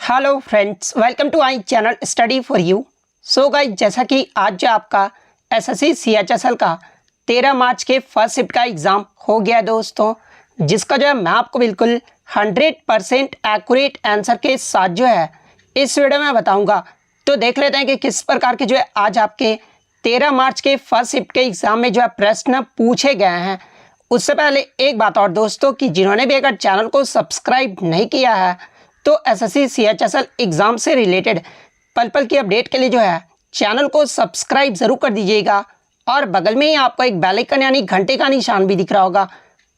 Hello friends, welcome to I channel study for you. So guys, जैसा कि आज जो आपका एसएससी सीएचएसएल का 13 मार्च के फर्स्ट शिफ्ट का एग्ज़ाम हो गया है दोस्तों, जिसका जो है मैं आपको बिल्कुल 100% एक्यूरेट आंसर के साथ जो है इस वीडियो में बताऊंगा। तो देख लेते हैं कि किस प्रकार के जो है आज आपके 13 मार्च के फर्स्ट शिफ्ट के एग्ज़ाम में जो है प्रश्न पूछे गए हैं। उससे पहले एक बात और दोस्तों, कि जिन्होंने भी अगर चैनल को सब्सक्राइब नहीं किया है तो एसएससी सीएचएसएल एग्ज़ाम से रिलेटेड पल पल की अपडेट के लिए जो है चैनल को सब्सक्राइब ज़रूर कर दीजिएगा। और बगल में ही आपको एक बेल आइकन यानी घंटे का निशान भी दिख रहा होगा,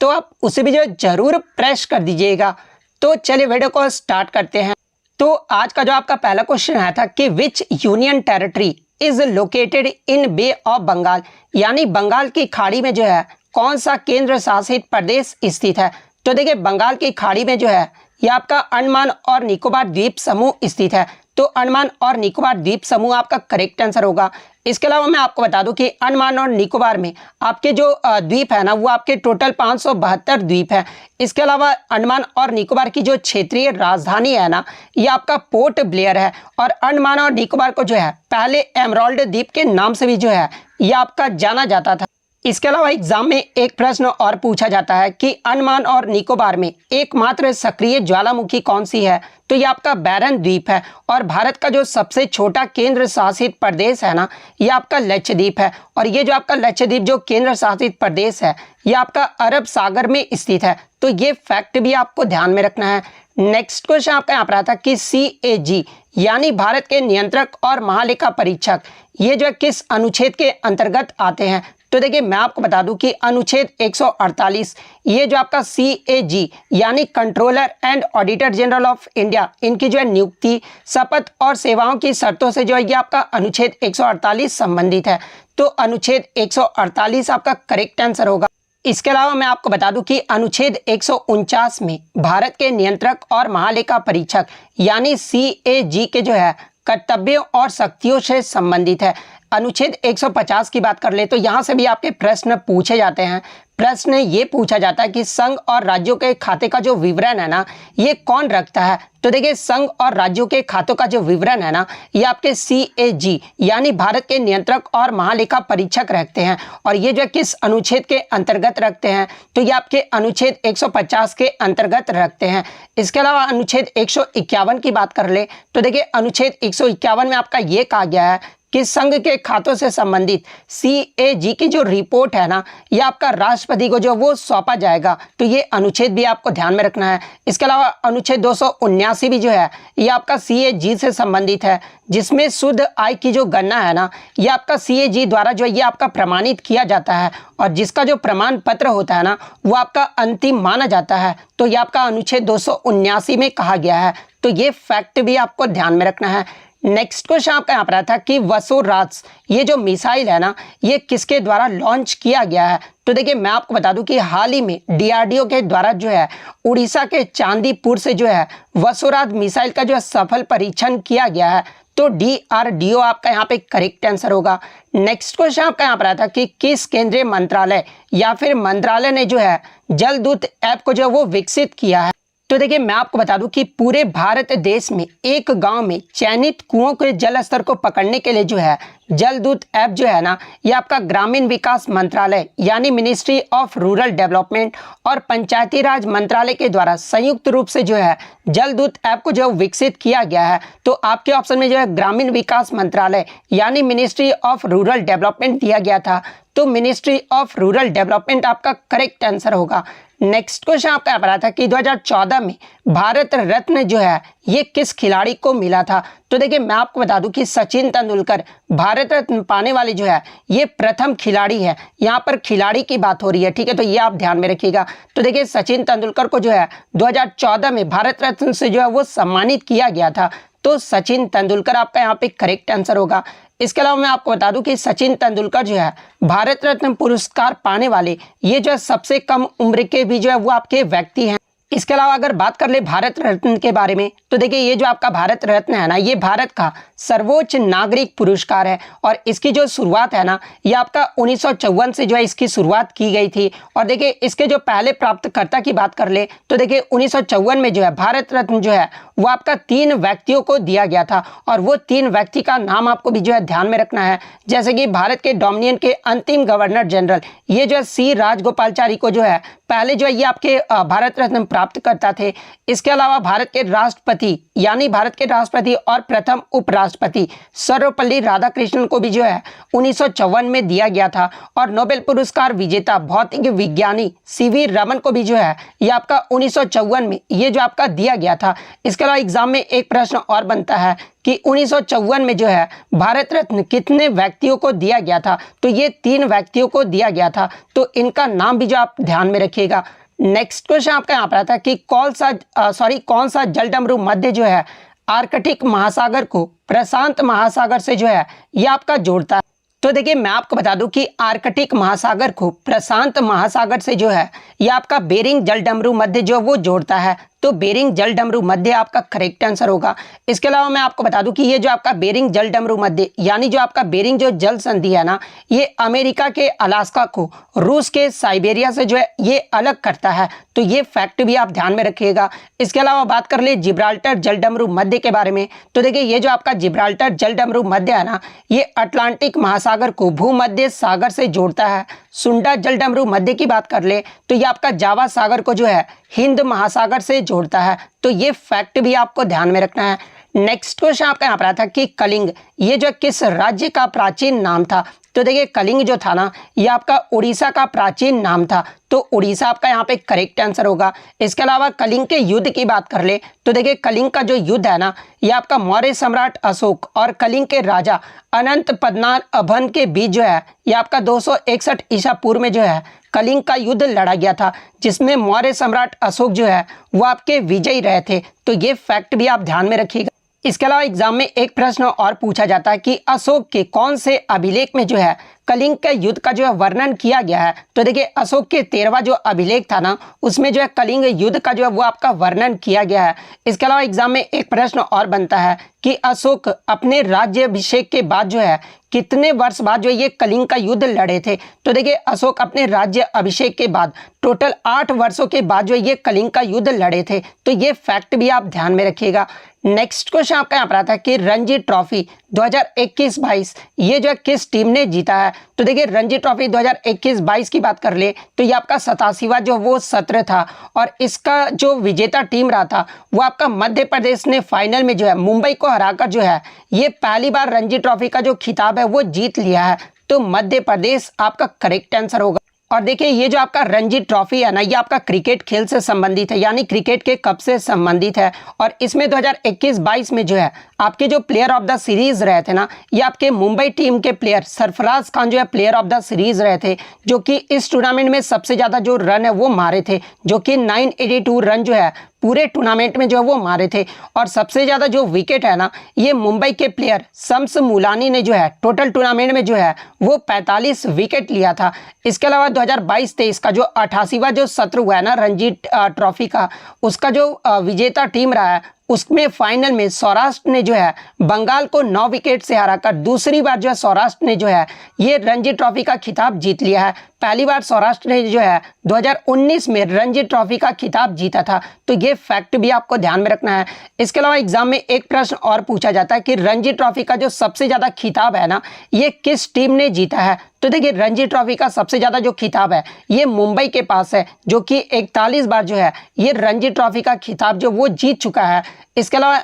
तो आप उसे भी जो है ज़रूर प्रेस कर दीजिएगा। तो चलिए वीडियो को स्टार्ट करते हैं। तो आज का जो आपका पहला क्वेश्चन आया था कि which union territory is located in bay of Bengal, यानी बंगाल की खाड़ी में जो है कौन सा केंद्र शासित प्रदेश स्थित है। तो देखिए, बंगाल की खाड़ी में जो है ये आपका अंडमान और निकोबार द्वीप समूह स्थित है। तो अंडमान और निकोबार द्वीप समूह आपका करेक्ट आंसर होगा। इसके अलावा मैं आपको बता दूं कि अंडमान और निकोबार में आपके जो द्वीप है ना, वो आपके टोटल 572 द्वीप है। इसके अलावा अंडमान और निकोबार की जो क्षेत्रीय राजधानी है ना, ये आपका पोर्ट ब्लेयर है। और अंडमान और निकोबार को जो है पहले एमराल्ड द्वीप के नाम से भी जो है ये आपका जाना जाता था। इसके अलावा एग्जाम में एक प्रश्न और पूछा जाता है कि अंडमान और निकोबार में एकमात्र सक्रिय ज्वालामुखी कौन सी है। तो ये आपका बैरन द्वीप है। और भारत का जो सबसे छोटा केंद्र शासित प्रदेश है ना, ये आपका लक्षद्वीप है। और ये जो आपका लक्षद्वीप जो केंद्र शासित प्रदेश है, ये आपका अरब सागर में स्थित है। तो ये फैक्ट भी आपको ध्यान में रखना है। नेक्स्ट क्वेश्चन आपका यहाँ पर आता कि CAG यानी भारत के नियंत्रक और महालेखा परीक्षक, ये जो है किस अनुच्छेद के अंतर्गत आते हैं। तो देखिए, मैं आपको बता दूं कि अनुच्छेद 148, ये जो आपका CAG यानी controller and auditor general of India, इनकी जो है नियुक्ति, शपथ और सेवाओं की शर्तों से जो है ये आपका अनुच्छेद 148 संबंधित है। तो अनुच्छेद 148 आपका करेक्ट आंसर होगा। इसके अलावा मैं आपको बता दूं कि अनुच्छेद 149 में भारत के नियंत्रक और महालेखा परीक्षक यानी CAG के जो है कर्तव्यों और शक्तियों से संबंधित है। अनुच्छेद 150 की बात कर ले तो यहाँ से भी आपके प्रश्न पूछे जाते हैं। प्रश्न ये पूछा जाता है कि संघ और राज्यों के खाते का जो विवरण है ना, ये कौन रखता है। तो देखिए, संघ और राज्यों के खातों का जो विवरण है ना, ये आपके CAG यानी भारत के नियंत्रक और महालेखा परीक्षक रखते हैं। और ये जो किस अनुच्छेद के अंतर्गत रखते हैं, तो ये आपके अनुच्छेद 150 के अंतर्गत रखते हैं। इसके अलावा अनुच्छेद 151 की बात कर ले तो देखिए, अनुच्छेद 151 में आपका ये कहा गया है कि संघ के खातों से संबंधित CAG की जो रिपोर्ट है ना, ये आपका राष्ट्रपति को जो वो सौंपा जाएगा। तो ये अनुच्छेद भी आपको ध्यान में रखना है। इसके अलावा अनुच्छेद 279 भी जो है ये आपका CAG से संबंधित है, जिसमें शुद्ध आय की जो गणना है ना, ये आपका CAG द्वारा जो ये आपका प्रमाणित किया जाता है। और जिसका जो प्रमाण पत्र होता है ना, वो आपका अंतिम माना जाता है। तो ये आपका अनुच्छेद 279 में कहा गया है। तो ये फैक्ट भी आपको ध्यान में रखना है। नेक्स्ट क्वेश्चन आपका यहाँ पर आता कि वसुराज, ये जो मिसाइल है ना, ये किसके द्वारा लॉन्च किया गया है। तो देखिए, मैं आपको बता दूं कि हाल ही में DRDO के द्वारा जो है उड़ीसा के चांदीपुर से जो है वसुराज मिसाइल का जो है सफल परीक्षण किया गया है। तो DRDO आपका यहाँ पे करेक्ट आंसर होगा। नेक्स्ट क्वेश्चन आपका यहाँ पर आता कि किस केंद्रीय मंत्रालय या फिर मंत्रालय ने जो है जलदूत ऐप को जो है वो विकसित किया है। तो देखिए, मैं आपको बता दूं कि पूरे भारत देश में एक गांव में चयनित कुओं के जल स्तर को पकड़ने के लिए जो है जलदूत ऐप जो है ना, ये आपका ग्रामीण विकास मंत्रालय यानी मिनिस्ट्री ऑफ रूरल डेवलपमेंट और पंचायती राज मंत्रालय के द्वारा संयुक्त रूप से जो है जलदूत ऐप को जो विकसित किया गया है। तो आपके ऑप्शन में जो है ग्रामीण विकास मंत्रालय यानी मिनिस्ट्री ऑफ रूरल डेवलपमेंट दिया गया था। तो मिनिस्ट्री ऑफ रूरल डेवलपमेंट आपका करेक्ट आंसर होगा। नेक्स्ट क्वेश्चन आपका यहाँ पर आता कि 2014 में भारत रत्न जो है ये किस खिलाड़ी को मिला था। तो देखिए, मैं आपको बता दूं कि सचिन तेंदुलकर भारत रत्न पाने वाले जो है ये प्रथम खिलाड़ी है। यहाँ पर खिलाड़ी की बात हो रही है, ठीक है, तो ये आप ध्यान में रखिएगा। तो देखिए, सचिन तेंदुलकर को जो है 2014 में भारत रत्न से जो है वो सम्मानित किया गया था। तो सचिन तेंदुलकर आपका यहाँ पे करेक्ट आंसर होगा। इसके अलावा मैं आपको बता दूं कि सचिन तेंदुलकर जो है भारत रत्न पुरस्कार पाने वाले ये जो है सबसे कम उम्र के भी जो है वो आपके व्यक्ति हैं। इसके अलावा अगर बात कर ले भारत रत्न के बारे में तो देखिए, ये जो आपका भारत रत्न है ना, ये भारत का सर्वोच्च नागरिक पुरस्कार है। और इसकी जो शुरुआत है ना, ये आपका 1954 से जो है इसकी शुरुआत की गई थी। और देखिए, इसके जो पहले प्राप्तकर्ता की बात कर ले तो देखिए 1954 में जो है भारत रत्न जो है वो आपका 3 व्यक्तियों को दिया गया था और वो 3 व्यक्ति का नाम आपको भी जो है ध्यान में रखना है। जैसे कि भारत के डोमिनियन के अंतिम गवर्नर जनरल ये जो है सी राजगोपालचारी को जो है पहले जो है ये आपके भारत रत्न प्राप्त करता थे। इसके अलावा भारत के राष्ट्रपति यानी भारत के राष्ट्रपति और प्रथम उपराष्ट्रपति सर्वपल्ली राधाकृष्णन को भी जो है 1954 में दिया गया था और नोबेल पुरस्कार विजेता भौतिक विज्ञानी सीवी रमन को भी जो है ये आपका 1954 में ये जो आपका दिया गया था। इसके अलावा एग्जाम में एक प्रश्न और बनता है कि 1954 में जो है भारत रत्न कितने व्यक्तियों को दिया गया था, तो ये 3 व्यक्तियों को दिया गया था, तो इनका नाम भी जो आप ध्यान में रखिएगा। नेक्स्ट क्वेश्चन आपका यहाँ पर आता है कि कौन सा जलडमरू मध्य जो है आर्कटिक महासागर को प्रशांत महासागर से जो है ये आपका जोड़ता है। तो देखिए मैं आपको बता दूं कि आर्कटिक महासागर को प्रशांत महासागर से जो है ये आपका बेरिंग जलडमरू मध्य जो वो जोड़ता है, तो बेरिंग जलडमरू मध्य आपका करेक्ट आंसर होगा। इसके अलावा मैं आपको बता दूं कि ये जो आपका बेरिंग जलडमरू मध्य यानी जो आपका बेरिंग जो जल संधि है ना, ये अमेरिका के अलास्का को रूस के साइबेरिया से जो है ये अलग करता है, तो ये फैक्ट भी आप ध्यान में रखिएगा। इसके अलावा बात कर ले जिब्राल्टर जलडमरू मध्य के बारे में, तो देखिए ये जो आपका जिब्राल्टर जलडमरू मध्य है ना, ये अटलांटिक महासागर को भूमध्य सागर से जोड़ता है। सुंडा जलडमरू मध्य की बात कर ले तो ये आपका जावा सागर को जो है हिंद महासागर से जोड़ता है, तो ये फैक्ट भी आपको ध्यान में रखना है। नेक्स्ट क्वेश्चन आपका यहाँ पर आता है कि कलिंग ये जो किस राज्य का प्राचीन नाम था, तो देखिए कलिंग जो था ना ये आपका उड़ीसा का प्राचीन नाम था, तो उड़ीसा आपका यहाँ पे करेक्ट आंसर होगा। इसके अलावा कलिंग के युद्ध की बात कर ले तो देखिए कलिंग का जो युद्ध है ना ये आपका मौर्य सम्राट अशोक और कलिंग के राजा अनंत पद्मनाभ अभन के बीच जो है ये आपका 261 ईसा पूर्व में जो है कलिंग का युद्ध लड़ा गया था, जिसमें मौर्य सम्राट अशोक जो है वो आपके विजयी रहे थे, तो ये फैक्ट भी आप ध्यान में रखिएगा। इसके अलावा एग्जाम में एक प्रश्न और पूछा जाता है कि अशोक के कौन से अभिलेख में जो है कलिंग के युद्ध का जो है वर्णन किया गया है, तो देखिए अशोक के 13वां जो अभिलेख था ना उसमें जो है कलिंग युद्ध का जो है वो आपका वर्णन किया गया है। इसके अलावा एग्जाम में एक प्रश्न और बनता है कि अशोक अपने राज्याभिषेक के बाद जो है कितने वर्ष बाद जो ये कलिंग का युद्ध लड़े थे, तो देखिए अशोक अपने राज्य अभिषेक के बाद टोटल 8 वर्षों के बाद जो ये कलिंग का युद्ध लड़े थे, तो ये फैक्ट भी आप ध्यान में रखिएगा। नेक्स्ट क्वेश्चन आपका यहाँ पर आता है कि रणजी ट्रॉफी 2021-22 ये जो है किस टीम ने जीता है, तो देखिए रणजी ट्रॉफी 2021-22 की बात कर ले तो ये आपका 87वां जो वो सत्र था और इसका जो विजेता टीम रहा था वो आपका मध्य प्रदेश ने फाइनल में जो है मुंबई को हराकर जो है ये पहली बार रणजी ट्रॉफी का जो खिताब है वो जीत लिया है, तो मध्य प्रदेश आपका करेक्ट आंसर होगा। और देखिए ये जो आपका रणजी ट्रॉफी है ना ये आपका क्रिकेट खेल से संबंधित है यानी क्रिकेट के कप से संबंधित है और इसमें 2021-22 में जो है आपके जो प्लेयर ऑफ द सीरीज रहे थे ना ये आपके मुंबई टीम के प्लेयर सरफराज खान जो है प्लेयर ऑफ द सीरीज रहे थे, जो कि इस टूर्नामेंट में सबसे ज़्यादा जो रन है वो मारे थे, जो कि 982 रन जो है पूरे टूर्नामेंट में जो है वो मारे थे। और सबसे ज़्यादा जो विकेट है ना ये मुंबई के प्लेयर शम्स मुलानी ने जो है टोटल टूर्नामेंट में जो है वो 45 विकेट लिया था। इसके अलावा 2022-23 का जो 88वां जो सत्र हुआ है ना रणजी ट्रॉफी का, उसका जो विजेता टीम रहा है उसमें फाइनल में सौराष्ट्र ने जो है बंगाल को 9 विकेट से हराकर दूसरी बार जो है सौराष्ट्र ने जो है ये रणजी ट्रॉफी का खिताब जीत लिया है। पहली बार सौराष्ट्र ने जो है 2019 में रणजी ट्रॉफी का खिताब जीता था, तो ये फैक्ट भी आपको ध्यान में रखना है। इसके अलावा एग्जाम में एक प्रश्न और पूछा जाता है कि रणजी ट्रॉफी का जो सबसे ज़्यादा खिताब है ना ये किस टीम ने जीता है, तो देखिए रणजी ट्रॉफी का सबसे ज़्यादा जो खिताब है ये मुंबई के पास है, जो कि 41 बार जो है ये रणजी ट्रॉफी का खिताब जो वो जीत चुका है। इसके अलावा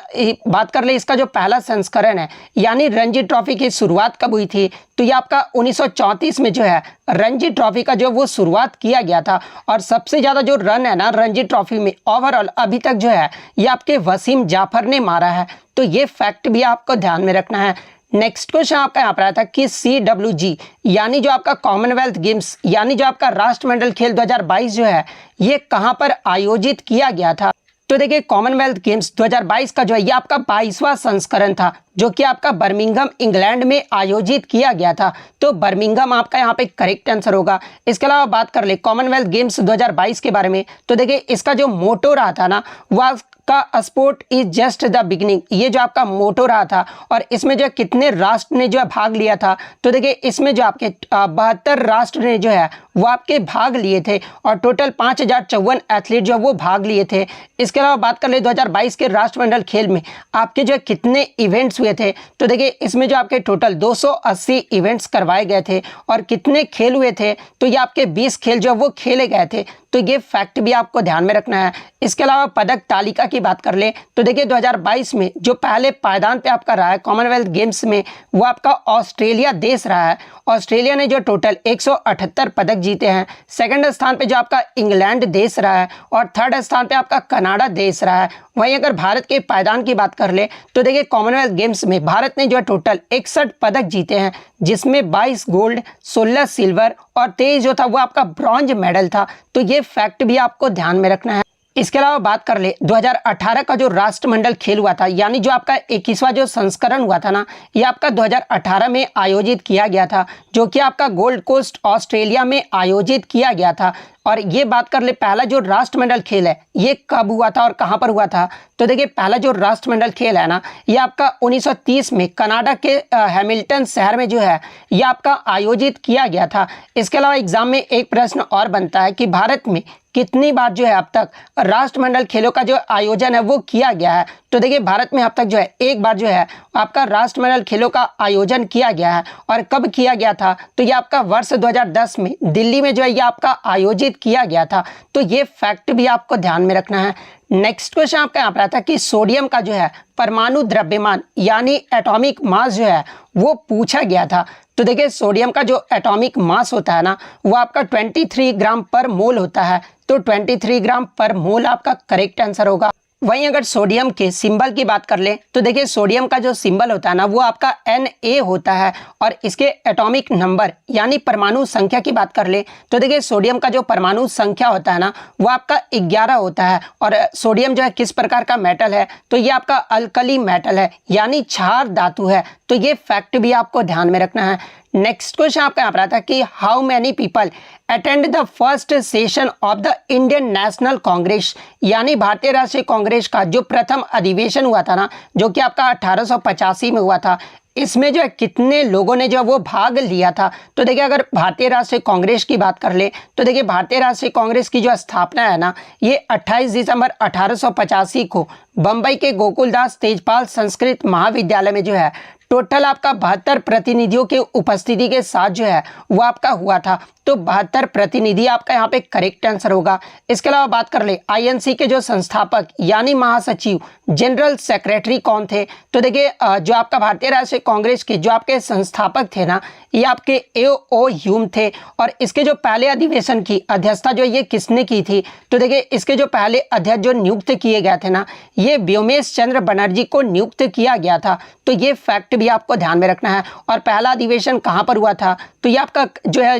बात कर ले इसका जो पहला संस्करण है यानी रणजी ट्रॉफी की शुरुआत कब हुई थी, तो ये आपका 1934 में जो है रणजी ट्रॉफी का जो वो शुरुआत किया गया था और सबसे ज़्यादा जो रन है ना रणजी ट्रॉफी में ओवरऑल अभी तक जो है ये आपके वसीम जाफर ने मारा है, तो ये फैक्ट भी आपको ध्यान में रखना है। नेक्स्ट क्वेश्चन आपका यहाँ पर आया था कि CWG यानी जो आपका कॉमनवेल्थ गेम्स यानी जो आपका राष्ट्रमंडल खेल 2022 जो है ये कहाँ पर आयोजित किया गया था, तो देखिए कॉमनवेल्थ गेम्स 2022 का जो है ये आपका 22वां संस्करण था जो कि आपका बर्मिंघम इंग्लैंड में आयोजित किया गया था। तो बर्मिंघम आपका यहाँ पे करेक्ट आंसर होगा। इसके अलावा बात कर ले कॉमनवेल्थ गेम्स 2022 के बारे में, तो देखिए इसका जो मोटो रहा था ना वह का sport is just the beginning, ये जो आपका मोटो रहा था। और इसमें जो कितने राष्ट्र ने जो है भाग लिया था, तो देखिए इसमें जो आपके 72 राष्ट्र ने जो है वो आपके भाग लिए थे और टोटल 5054 एथलीट जो वो भाग लिए थे। इसके अलावा बात कर ले 2022 के राष्ट्रमंडल खेल में आपके जो कितने इवेंट्स हुए थे, तो देखिए इसमें जो आपके टोटल 280 इवेंट्स करवाए गए थे और कितने खेल हुए थे, तो ये आपके 20 खेल जो वो खेले गए थे। तो ये फैक्ट भी आपको ध्यान में रखना है। इसके अलावा पदक तालिका की बात कर ले तो देखिए 2022 में जो पहले पायदान पे आपका रहा है कॉमनवेल्थ गेम्स में वो आपका ऑस्ट्रेलिया देश रहा है। ऑस्ट्रेलिया ने जो टोटल 178 पदक जीते हैं। सेकंड स्थान पे जो आपका इंग्लैंड देश रहा है और थर्ड स्थान पे आपका कनाडा देश रहा है। वहीं अगर भारत के पायदान की बात कर ले तो देखिए कॉमनवेल्थ गेम्स में भारत ने जो टोटल 61 पदक जीते हैं, जिसमें 22 गोल्ड, 16 सिल्वर और 23 जो था वो आपका ब्रॉन्ज मेडल था। तो ये फैक्ट भी आपको ध्यान में रखना है। इसके अलावा बात कर ले 2018 का जो राष्ट्रमंडल खेल हुआ था, यानी जो आपका 21वां जो संस्करण हुआ था ना, ये आपका 2018 में आयोजित किया गया था, जो कि आपका गोल्ड कोस्ट ऑस्ट्रेलिया में आयोजित किया गया था। और ये बात कर ले पहला जो राष्ट्रमंडल खेल है ये कब हुआ था और कहां पर हुआ था, तो देखिए पहला जो राष्ट्रमंडल खेल है ना ये आपका 1930 में कनाडा के हैमिल्टन शहर में जो है ये आपका आयोजित किया गया था। इसके अलावा एग्जाम में एक प्रश्न और बनता है कि भारत में कितनी बार जो है अब तक राष्ट्रमंडल खेलों का जो आयोजन है वो किया गया है, तो देखिए भारत में अब तक जो है एक बार जो है आपका राष्ट्रमंडल खेलों का आयोजन किया गया है। और कब किया गया था, तो ये आपका वर्ष 2010 में दिल्ली में जो है ये आपका आयोजित किया गया था। तो ये फैक्ट भी आपको ध्यान में रखना है। नेक्स्ट क्वेश्चन आपका यहाँ पर आता है कि सोडियम का जो है परमाणु द्रव्यमान यानी एटॉमिक मास जो है वो पूछा गया था। तो देखिए सोडियम का जो एटॉमिक मास होता है ना वो आपका 23 ग्राम पर मोल होता है। तो 23 ग्राम पर मोल आपका करेक्ट आंसर होगा। वहीं अगर सोडियम के सिंबल की बात कर ले तो देखिए सोडियम का जो सिंबल होता है ना वो आपका Na होता है। और इसके एटॉमिक नंबर यानी परमाणु संख्या की बात कर ले तो देखिए सोडियम का जो परमाणु संख्या होता है ना वो आपका 11 होता है। और सोडियम जो है किस प्रकार का मेटल है, तो ये आपका अल्कली मेटल है यानी क्षार धातु है। तो ये फैक्ट भी आपको ध्यान में रखना है। नेक्स्ट क्वेश्चन आपका यहाँ पर आता है कि how many people attend the first session of the Indian national Congress, यानी भारतीय राष्ट्रीय कांग्रेस का जो प्रथम अधिवेशन हुआ था ना जो कि आपका 1885 में हुआ था, इसमें जो है कितने लोगों ने जो वो भाग लिया था। तो देखिए अगर भारतीय राष्ट्रीय कांग्रेस की बात कर ले तो देखिए भारतीय राष्ट्रीय कांग्रेस की जो स्थापना है ना ये 28 दिसंबर 1885 को बम्बई के गोकुलदास तेजपाल संस्कृत महाविद्यालय में जो है टोटल आपका 72 प्रतिनिधियों के उपस्थिति के साथ जो है वो आपका हुआ था। तो 72 प्रतिनिधि आपका यहाँ पे करेक्ट आंसर होगा। इसके अलावा बात कर ले आईएनसी के जो संस्थापक यानी महासचिव जनरल सेक्रेटरी कौन थे, तो देखिए जो आपका भारतीय राष्ट्रीय कांग्रेस के जो आपके संस्थापक थे ना ये आपके A.O. ह्यूम थे। और इसके जो पहले अधिवेशन की अध्यक्षता जो ये किसने की थी, तो देखिए इसके जो पहले अध्यक्ष जो नियुक्त किए गए थे ना ये व्योमेश चंद्र बनर्जी को नियुक्त किया गया था। तो ये फैक्ट भी आपको ध्यान में रखना है। और पहला अधिवेशन कहाँ पर हुआ था, तो ये आपका जो है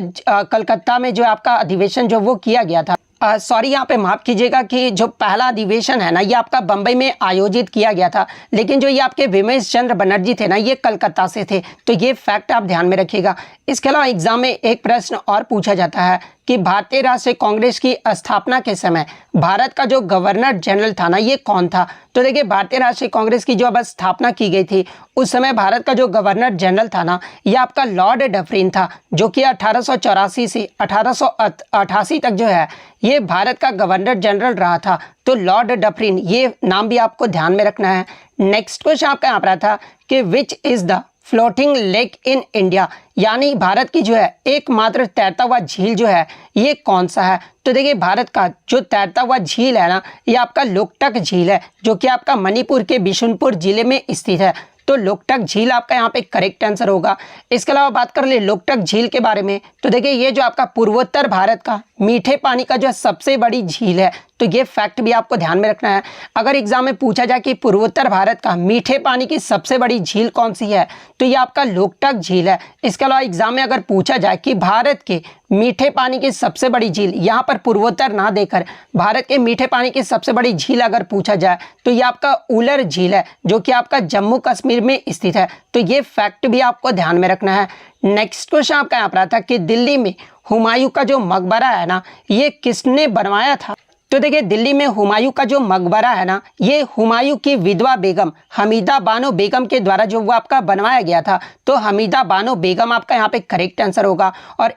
कलकत्ता में जो आपका अधिवेशन जो वो किया गया था। सॉरी यहाँ पे माफ़ कीजिएगा कि जो पहला अधिवेशन है ना ये आपका बम्बई में आयोजित किया गया था, लेकिन जो ये आपके व्योमेश चंद्र बनर्जी थे ना ये कलकत्ता से थे। तो ये फैक्ट आप ध्यान में रखिएगा। इसके अलावा एग्जाम में एक प्रश्न और पूछा जाता है कि भारतीय राष्ट्रीय कांग्रेस की स्थापना के समय भारत का जो गवर्नर जनरल था ना ये कौन था। तो देखिए भारतीय राष्ट्रीय कांग्रेस की जो अब स्थापना की गई थी उस समय भारत का जो गवर्नर जनरल था ना ये आपका लॉर्ड डफरिन था, जो कि 1884 से 1888 तक जो है ये भारत का गवर्नर जनरल रहा था। तो लॉर्ड डफरिन ये नाम भी आपको ध्यान में रखना है। नेक्स्ट क्वेश्चन आपका यहाँ पर था कि which is the floating lake in India, यानी भारत की जो है एकमात्र तैरता हुआ झील जो है ये कौन सा है। तो देखिए भारत का जो तैरता हुआ झील है ना ये आपका लोकटक झील है, जो कि आपका मणिपुर के बिशुनपुर जिले में स्थित है। तो लोकटक झील आपका यहाँ पे करेक्ट आंसर होगा। इसके अलावा बात कर ले लोकटक झील के बारे में तो देखिए ये जो आपका पूर्वोत्तर भारत का मीठे पानी का जो सबसे बड़ी झील है। तो ये फैक्ट भी आपको ध्यान में रखना है। अगर एग्जाम में पूछा जाए कि पूर्वोत्तर भारत का मीठे पानी की सबसे बड़ी झील कौन सी है, तो ये आपका लोकटक झील है। इसके अलावा एग्जाम में अगर पूछा जाए कि भारत के मीठे पानी की सबसे बड़ी झील, यहाँ पर पूर्वोत्तर ना देकर भारत के मीठे पानी की सबसे बड़ी झील अगर पूछा जाए तो ये आपका उलर झील है, जो कि आपका जम्मू कश्मीर में स्थित है। तो ये फैक्ट भी आपको ध्यान में रखना है। नेक्स्ट क्वेश्चन आपका यहाँ पर आता है कि दिल्ली में हुमायूं का जो मकबरा है ना, ये किसने बनवाया था? तो देखिए, दिल्ली में हुमायूं का जो मकबरा है ना, ये हुमायूं की विधवा बेगम हमीदा बानो बेगम के द्वारा जो वो आपका बनवाया गया था। तो हमीदा बानो बेगम आपका यहाँ पे करेक्ट आंसर होगा। और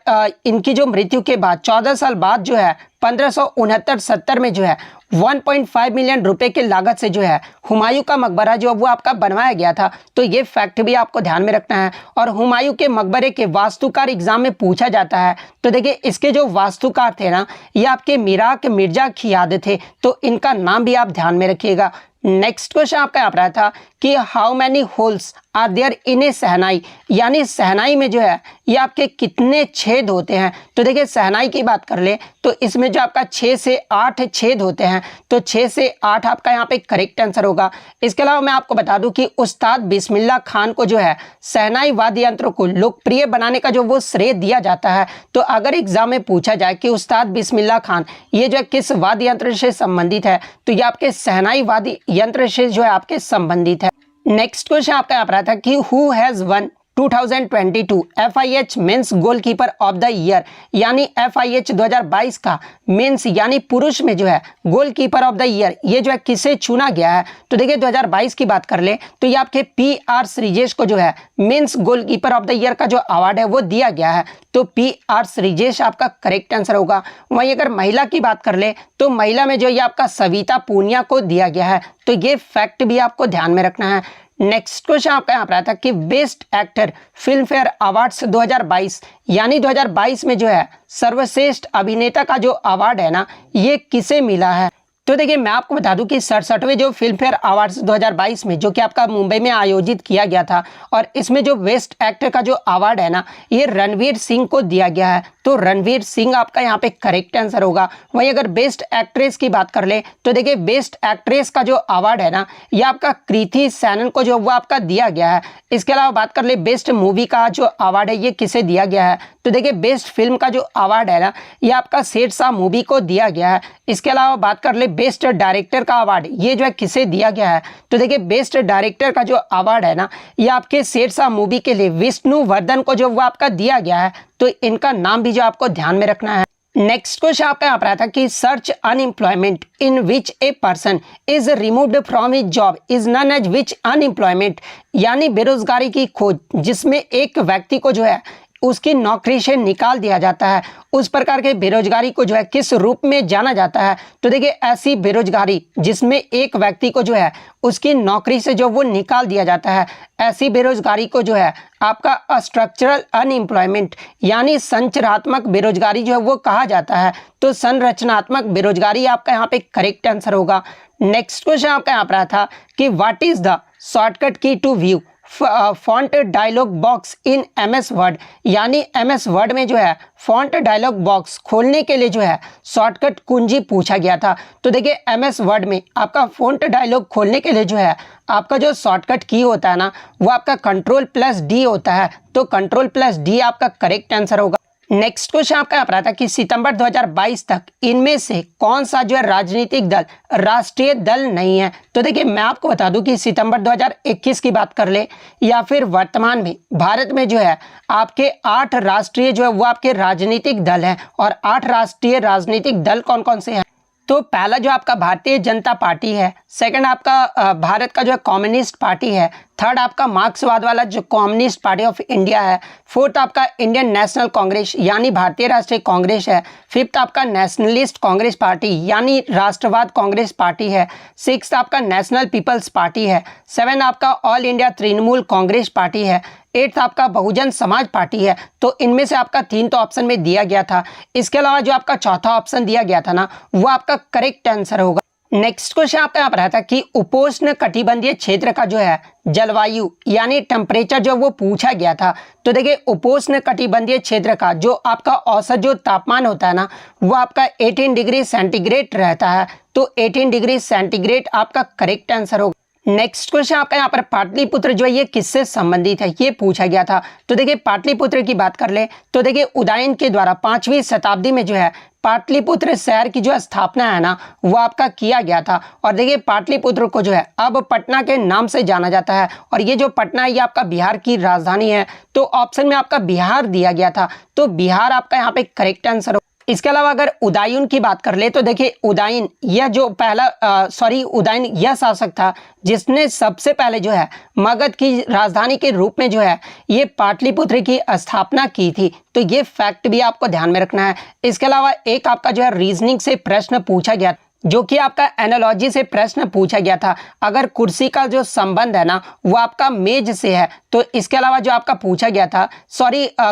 इनकी जो मृत्यु के बाद 14 साल बाद जो है 1569-70 में जो है 1.5 मिलियन रुपए के लागत से जो है हुमायूं का मकबरा जो वो आपका बनवाया गया था। तो ये फैक्ट भी आपको ध्यान में रखना है। और हुमायूं के मकबरे के वास्तुकार एग्जाम में पूछा जाता है। तो देखिए, इसके जो वास्तुकार थे ना, ये आपके मिराक मिर्जा खियाद थे। तो इनका नाम भी आप ध्यान में रखिएगा। नेक्स्ट क्वेश्चन आपका यहाँ पर था कि how many holes are there in a shehnai, यानी शहनाई में जो है ये आपके कितने छेद होते हैं? तो देखिए, शहनाई की बात कर ले तो इसमें जो आपका 6 से 8 छेद होते हैं। तो 6 से 8 आपका यहाँ पे करेक्ट आंसर होगा। इसके अलावा मैं आपको बता दूं कि उस्ताद बिस्मिल्लाह खान को जो है शहनाई वाद्य यंत्र को लोकप्रिय बनाने का जो वो श्रेय दिया जाता है। तो अगर एग्जाम में पूछा जाए कि उस्ताद बिस्मिल्लाह खान ये जो है किस वाद्य यंत्र से संबंधित है, तो ये आपके शहनाई वाद्य यंत्र से जो है आपके संबंधित है। नेक्स्ट क्वेश्चन आपका यहाँ पर आता है कि who has one 2022 FIH mains goalkeeper of the year, यानी FIH 2022 का मेंस यानी पुरुष में जो है गोलकीपर ऑफ द ईयर ये जो है किसे चुना गया है? तो देखिए, 2022 की बात कर ले तो ये आपके PR श्रीजेश को जो है mains goalkeeper of the year का जो अवार्ड है वो दिया गया है। तो PR श्रीजेश आपका करेक्ट आंसर होगा। वहीं अगर महिला की बात कर ले तो महिला में जो ये आपका सविता पूनिया को दिया गया है। तो ये फैक्ट भी आपको ध्यान में रखना है। नेक्स्ट क्वेश्चन आपका यहाँ पर आता है कि best actor film fair awards 2022, यानी 2022 में जो है सर्वश्रेष्ठ अभिनेता का जो अवार्ड है ना, ये किसे मिला है? तो देखिए, मैं आपको बता दूं कि 67वें जो फिल्म फेयर अवार्ड्स 2022 में जो कि आपका मुंबई में आयोजित किया गया था, और इसमें जो बेस्ट एक्टर का जो अवार्ड है ना, ये रणवीर सिंह को दिया गया है। तो रणवीर सिंह आपका यहाँ पे करेक्ट आंसर होगा। वहीं अगर बेस्ट एक्ट्रेस की बात कर ले तो देखिए, बेस्ट एक्ट्रेस का जो अवार्ड है ना, ये आपका कृति सैनन को जो वो आपका दिया गया है। इसके अलावा बात कर ले बेस्ट मूवी का जो अवार्ड है ये किसे दिया गया है? तो देखिए, बेस्ट फिल्म का जो अवार्ड है ना, ये आपका शेरशाह मूवी को दिया गया है। इसके अलावा बात कर ले बेस्ट डायरेक्टर का अवार्ड ये जो है किसे दिया गया है? तो देखिए, बेस्ट डायरेक्टर का जो अवार्ड है ना, ये आपके शेरशाह मूवी के लिए विष्णुवर्धन को जो वो आपका दिया गया है। तो इनका नाम भी जो आपको ध्यान में रखना है। नेक्स्ट क्वेश्चन आपका यहाँ पर आता है कि search unemployment in which a person is removed from his job is known as which unemployment, यानी बेरोजगारी की खोज जिसमें एक व्यक्ति को जो है उसकी नौकरी से निकाल दिया जाता है, उस प्रकार के बेरोजगारी को जो है किस रूप में जाना जाता है? तो देखिए, ऐसी बेरोजगारी जिसमें एक व्यक्ति को जो है उसकी नौकरी से जो वो निकाल दिया जाता है, ऐसी बेरोजगारी को जो है आपका स्ट्रक्चरल अनएम्प्लॉयमेंट यानी संरचनात्मक बेरोजगारी जो है वो कहा जाता है। तो संरचनात्मक बेरोजगारी आपका यहाँ पे करेक्ट आंसर होगा। नेक्स्ट क्वेश्चन आपका यहाँ पर था कि what is the shortcut key to view font dialog box in MS word, यानी MS वर्ड में जो है फॉन्ट डायलॉग बॉक्स खोलने के लिए जो है शॉर्टकट कुंजी पूछा गया था। तो देखिए, MS वर्ड में आपका फॉन्ट डायलॉग खोलने के लिए जो है आपका जो शॉर्टकट की होता है ना, वो आपका Ctrl+D होता है। तो Ctrl+D आपका करेक्ट आंसर होगा। नेक्स्ट क्वेश्चन आपका यहाँ पर आता है कि सितंबर 2022 तक इनमें से कौन सा जो है राजनीतिक दल राष्ट्रीय दल नहीं है? तो देखिए, मैं आपको बता दूं कि सितंबर 2021 की बात कर ले या फिर वर्तमान में भारत में जो है आपके 8 राष्ट्रीय जो है वो आपके राजनीतिक दल हैं। और 8 राष्ट्रीय राजनीतिक दल कौन कौन से हैं? तो पहला जो आपका भारतीय जनता पार्टी है, सेकंड आपका भारत का जो है कम्युनिस्ट पार्टी है, थर्ड आपका मार्क्सवाद वाला जो कम्युनिस्ट पार्टी ऑफ इंडिया है, फोर्थ आपका इंडियन नेशनल कांग्रेस यानी भारतीय राष्ट्रीय कांग्रेस है, फिफ्थ आपका नेशनलिस्ट कांग्रेस पार्टी यानी राष्ट्रवाद कांग्रेस पार्टी है, सिक्स्थ आपका नेशनल पीपल्स पार्टी है, सेवन आपका all India Trinamool Congress party है, एट्थ आपका बहुजन समाज पार्टी है। तो इनमें से आपका 3 तो ऑप्शन में दिया गया था। इसके अलावा जो आपका चौथा ऑप्शन दिया गया था ना, वो आपका करेक्ट आंसर होगा। नेक्स्ट क्वेश्चन आपका यहाँ पर आता है कि उपोष्ण कटिबंधीय क्षेत्र का जो है जलवायु यानी टेम्परेचर जो वो पूछा गया था। तो देखिए, उपोष्ण कटिबंधीय क्षेत्र का जो आपका औसत जो तापमान होता है ना, वो आपका 18 डिग्री सेंटीग्रेड रहता है। तो 18 डिग्री सेंटीग्रेड आपका करेक्ट आंसर होगा। नेक्स्ट क्वेश्चन आपका यहाँ पर पाटलिपुत्र जो है ये किससे संबंधित है, ये पूछा गया था। तो देखिए पाटलिपुत्र की बात कर ले तो देखिए उदयन के द्वारा 5वीं शताब्दी में जो है पाटलिपुत्र शहर की जो स्थापना है ना वो आपका किया गया था। और देखिए पाटलिपुत्र को जो है अब पटना के नाम से जाना जाता है और ये जो पटना है ये आपका बिहार की राजधानी है। तो ऑप्शन में आपका बिहार दिया गया था, तो बिहार आपका यहाँ पे करेक्ट आंसर। इसके अलावा अगर उदयन की बात कर ले तो देखिए उदयन यह जो उदयन यह शासक था जिसने सबसे पहले जो है मगध की राजधानी के रूप में जो है ये पाटलिपुत्र की स्थापना की थी। तो ये फैक्ट भी आपको ध्यान में रखना है। इसके अलावा एक आपका जो है रीजनिंग से प्रश्न पूछा गया जो कि आपका एनालॉजी से प्रश्न पूछा गया था। अगर कुर्सी का जो संबंध है ना वो आपका मेज से है, तो इसके अलावा जो आपका पूछा गया था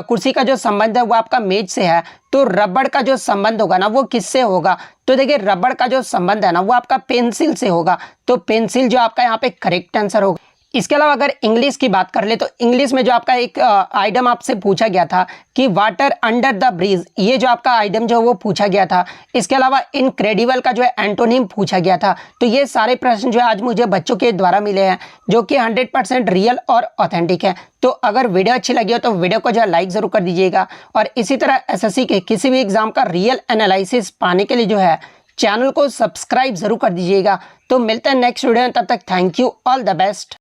कुर्सी का जो संबंध है वो आपका मेज से है, तो रबड़ का जो संबंध होगा ना वो किससे होगा। तो देखिए रबड़ का जो संबंध है ना वो आपका पेंसिल से होगा, तो पेंसिल जो आपका यहाँ पे करेक्ट आंसर होगा। इसके अलावा अगर इंग्लिश की बात कर ले तो इंग्लिश में जो आपका एक आइटम आपसे पूछा गया था कि वाटर अंडर द ब्रिज, ये जो आपका आइटम जो वो पूछा गया था। इसके अलावा इनक्रेडिबल का जो है एंटोनिम पूछा गया था। तो ये सारे प्रश्न जो है आज मुझे बच्चों के द्वारा मिले हैं जो कि 100% रियल और ऑथेंटिक है। तो अगर वीडियो अच्छी लगी हो तो वीडियो को जो है लाइक ज़रूर कर दीजिएगा और इसी तरह एसएससी के किसी भी एग्जाम का रियल एनालिसिस पाने के लिए जो है चैनल को सब्सक्राइब जरूर कर दीजिएगा। तो मिलते हैं नेक्स्ट वीडियो में, तब तक thank you, all the best.